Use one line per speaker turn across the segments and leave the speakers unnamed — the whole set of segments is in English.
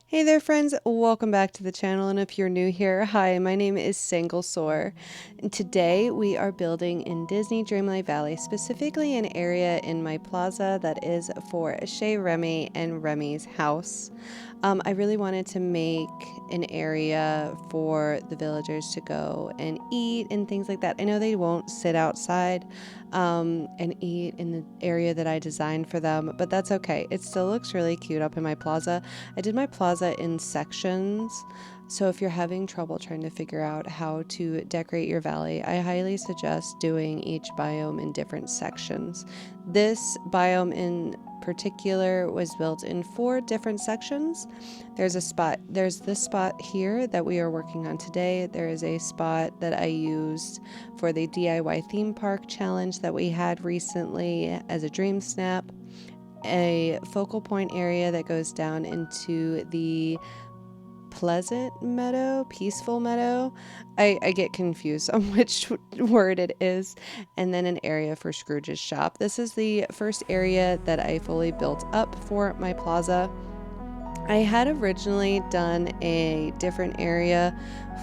Hey there friends, welcome back to the channel, and if you're new here, hi, my name is Sanglesore, and today we are building in Disney Dreamlight Valley, specifically an area in my plaza that is for Shay, Remy, and Remy's house. I really wanted to make an area for the villagers to go and eat and things like that. I know they won't sit outside and eat in the area that I designed for them, but that's okay. It still looks really cute up in my plaza. I did my plaza in sections. So if you're having trouble trying to figure out how to decorate your valley, I highly suggest doing each biome in different sections. This biome in particular was built in 4 different sections. There's this spot here that we are working on today. There is a spot that I used for the DIY theme park challenge that we had recently as a dream snap. A focal point area that goes down into the peaceful meadow. I get confused on which word it is. And then an area for Scrooge's shop. This is the first area that I fully built up for my plaza. I had originally done a different area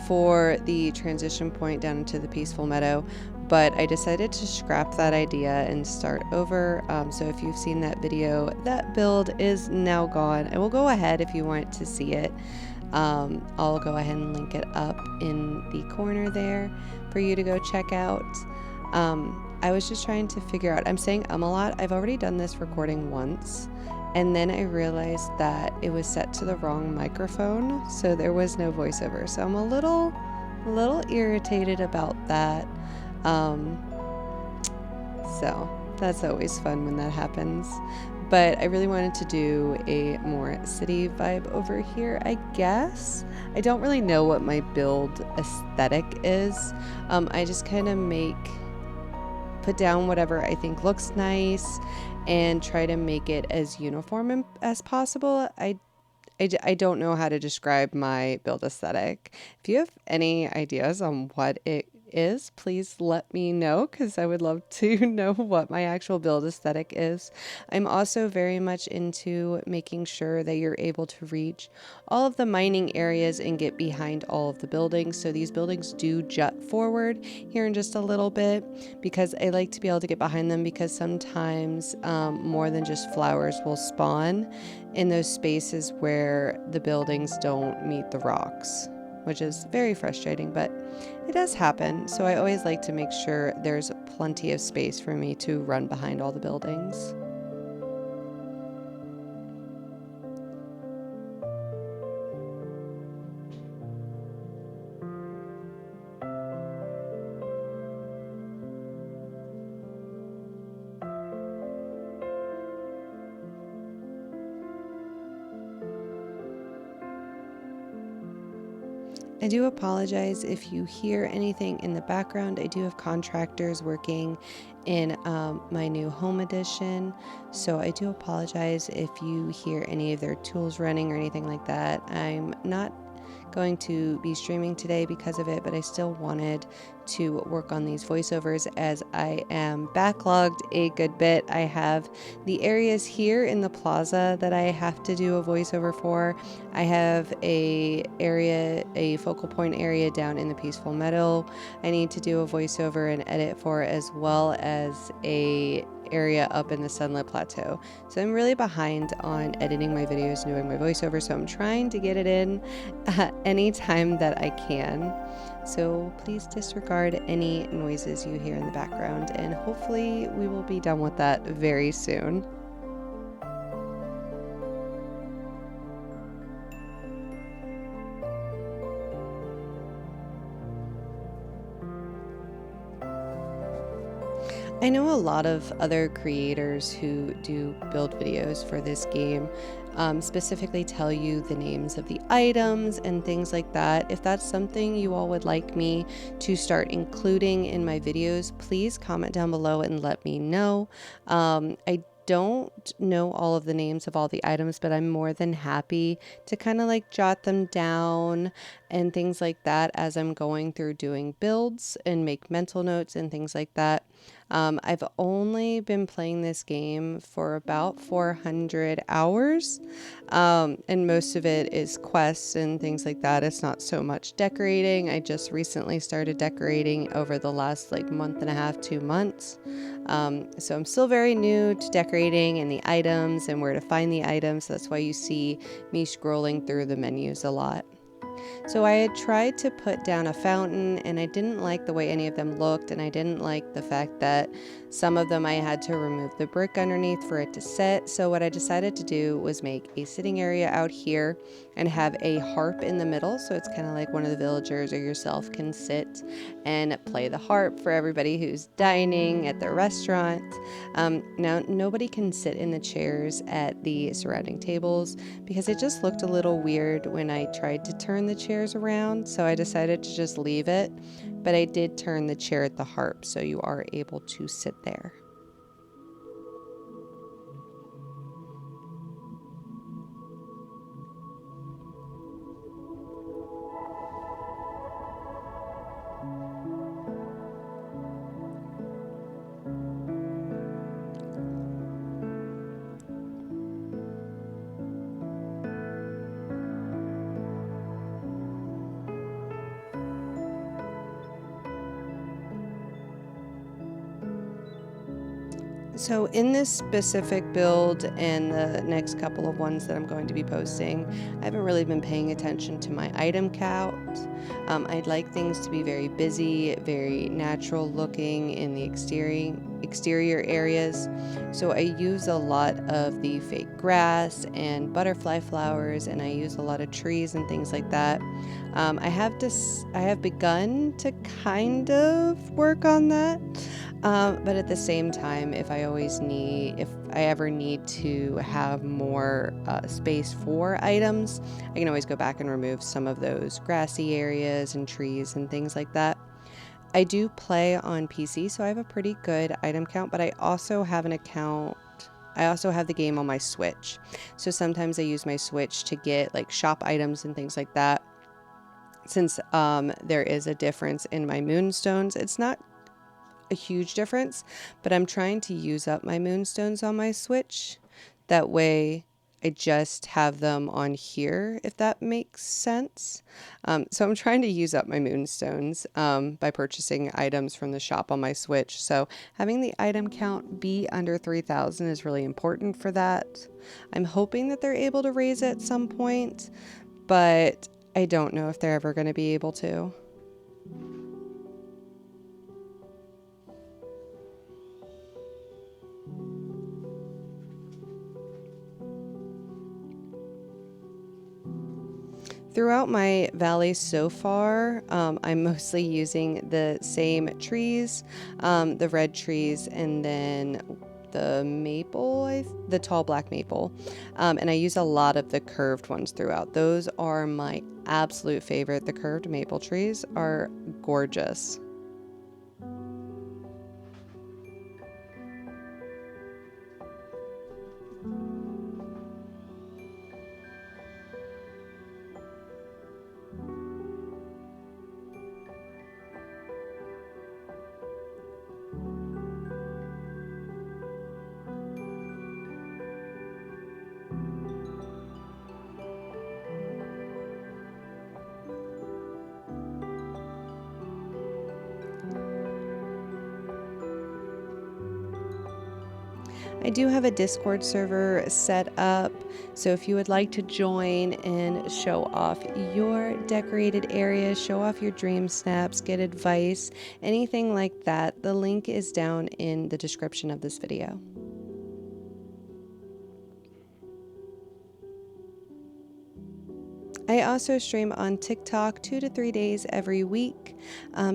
for the transition point down into the peaceful meadow, but I decided to scrap that idea and start over. So if you've seen that video, that build is now gone. I will go ahead if you want to see it. I'll go ahead and link it up in the corner there for you to go check out. I was just trying to figure out, I'm saying a lot. I've already done this recording once, and then I realized that it was set to the wrong microphone, so there was no voiceover. So I'm a little irritated about that. So that's always fun when that happens. But I really wanted to do a more city vibe over here, I guess. I don't really know what my build aesthetic is. I just kind of put down whatever I think looks nice and try to make it as uniform as possible. I don't know how to describe my build aesthetic. If you have any ideas on what it is, please let me know, because I would love to know what my actual build aesthetic is. I'm also very much into making sure that you're able to reach all of the mining areas and get behind all of the buildings. So these buildings do jut forward here in just a little bit, because I like to be able to get behind them, because sometimes more than just flowers will spawn in those spaces where the buildings don't meet the rocks, which is very frustrating, but it does happen. So I always like to make sure there's plenty of space for me to run behind all the buildings. I do apologize if you hear anything in the background. I do have contractors working in my new home edition, so I do apologize if you hear any of their tools running or anything like that. I'm not going to be streaming today because of it, but I still wanted to work on these voiceovers as I am backlogged a good bit. I have the areas here in the plaza that I have to do a voiceover for. I have a focal point area down in the peaceful meadow I need to do a voiceover and edit for, as well as a area up in the Sunlit Plateau. So I'm really behind on editing my videos and doing my voiceover, so I'm trying to get it in anytime that I can. So please disregard any noises you hear in the background, and hopefully we will be done with that very soon. I know a lot of other creators who do build videos for this game specifically tell you the names of the items and things like that. If that's something you all would like me to start including in my videos, please comment down below and let me know. I don't know all of the names of all the items, but I'm more than happy to kind of like jot them down and things like that as I'm going through doing builds and make mental notes and things like that. I've only been playing this game for about 400 hours, and most of it is quests and things like that. It's not so much decorating. I just recently started decorating over the last like month and a half, 2 months. So I'm still very new to decorating and the items and where to find the items. That's why you see me scrolling through the menus a lot. So I had tried to put down a fountain and I didn't like the way any of them looked, and I didn't like the fact that some of them I had to remove the brick underneath for it to sit. So what I decided to do was make a sitting area out here and have a harp in the middle, so it's kind of like one of the villagers or yourself can sit and play the harp for everybody who's dining at the restaurant. Now nobody can sit in the chairs at the surrounding tables because it just looked a little weird when I tried to turn the chairs around, so I decided to just leave it. But I did turn the chair at the harp, so you are able to sit there. So in this specific build and the next couple of ones that I'm going to be posting, I haven't really been paying attention to my item count. I'd like things to be very busy, very natural looking in the exterior areas. So I use a lot of the fake grass and butterfly flowers, and I use a lot of trees and things like that. I have begun to kind of work on that. But at the same time, if I ever need to have more space for items, I can always go back and remove some of those grassy areas and trees and things like that. I do play on PC, so I have a pretty good item count, but I also have the game on my Switch. So sometimes I use my Switch to get like shop items and things like that. Since there is a difference in my moonstones, it's not a huge difference, but I'm trying to use up my moonstones on my Switch. That way I just have them on here, if that makes sense. So I'm trying to use up my moonstones by purchasing items from the shop on my Switch. So having the item count be under 3,000 is really important for that. I'm hoping that they're able to raise it at some point, but I don't know if they're ever going to be able to. Throughout my valley so far, I'm mostly using the same trees, the red trees, and then the tall black maple. And I use a lot of the curved ones throughout. Those are my absolute favorite. The curved maple trees are gorgeous. I do have a Discord server set up, so if you would like to join and show off your decorated areas, show off your dream snaps, get advice, anything like that, the link is down in the description of this video. I also stream on TikTok 2 to 3 days every week,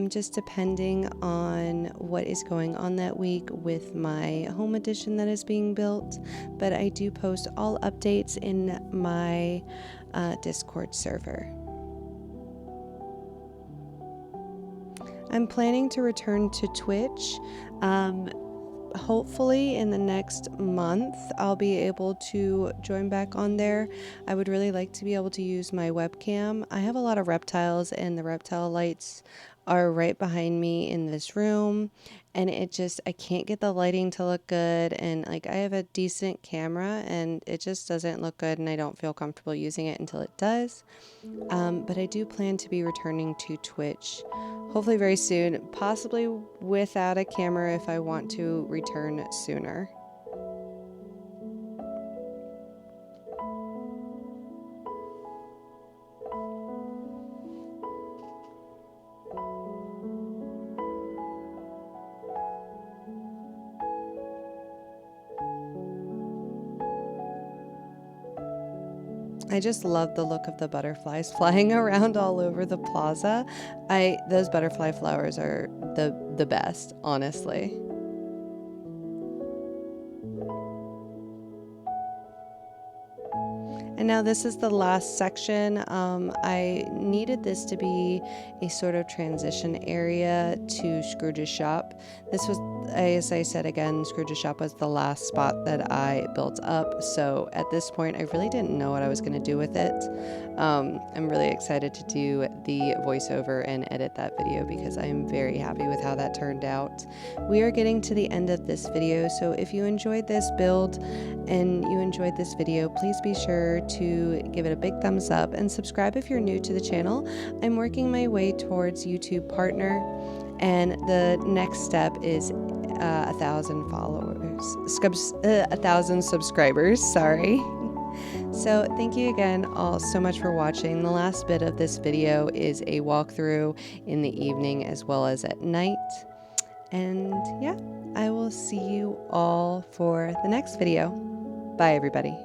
just depending on what is going on that week with my home addition that is being built. But I do post all updates in my Discord server. I'm planning to return to Twitch. Hopefully in the next month I'll be able to join back on there. I would really like to be able to use my webcam. I have a lot of reptiles and the reptile lights are right behind me in this room, and I can't get the lighting to look good, and like I have a decent camera and it just doesn't look good, and I don't feel comfortable using it until it does. But I do plan to be returning to Twitch hopefully very soon, possibly without a camera if I want to return sooner. I just love the look of the butterflies flying around all over the plaza. Those butterfly flowers are the best, honestly. And now this is the last section. I needed this to be a sort of transition area to Scrooge's shop. This was, as I said again, Scrooge's shop was the last spot that I built up. So at this point, I really didn't know what I was going to do with it. I'm really excited to do the voiceover and edit that video because I am very happy with how that turned out. We are getting to the end of this video, so if you enjoyed this build and you enjoyed this video, please be sure to give it a big thumbs up and subscribe if you're new to the channel. I'm working my way towards YouTube partner, and the next step is 1,000 followers, 1,000 subscribers, sorry. So thank you again all so much for watching. The last bit of this video is a walkthrough in the evening as well as at night. And yeah, I will see you all for the next video. Bye, everybody.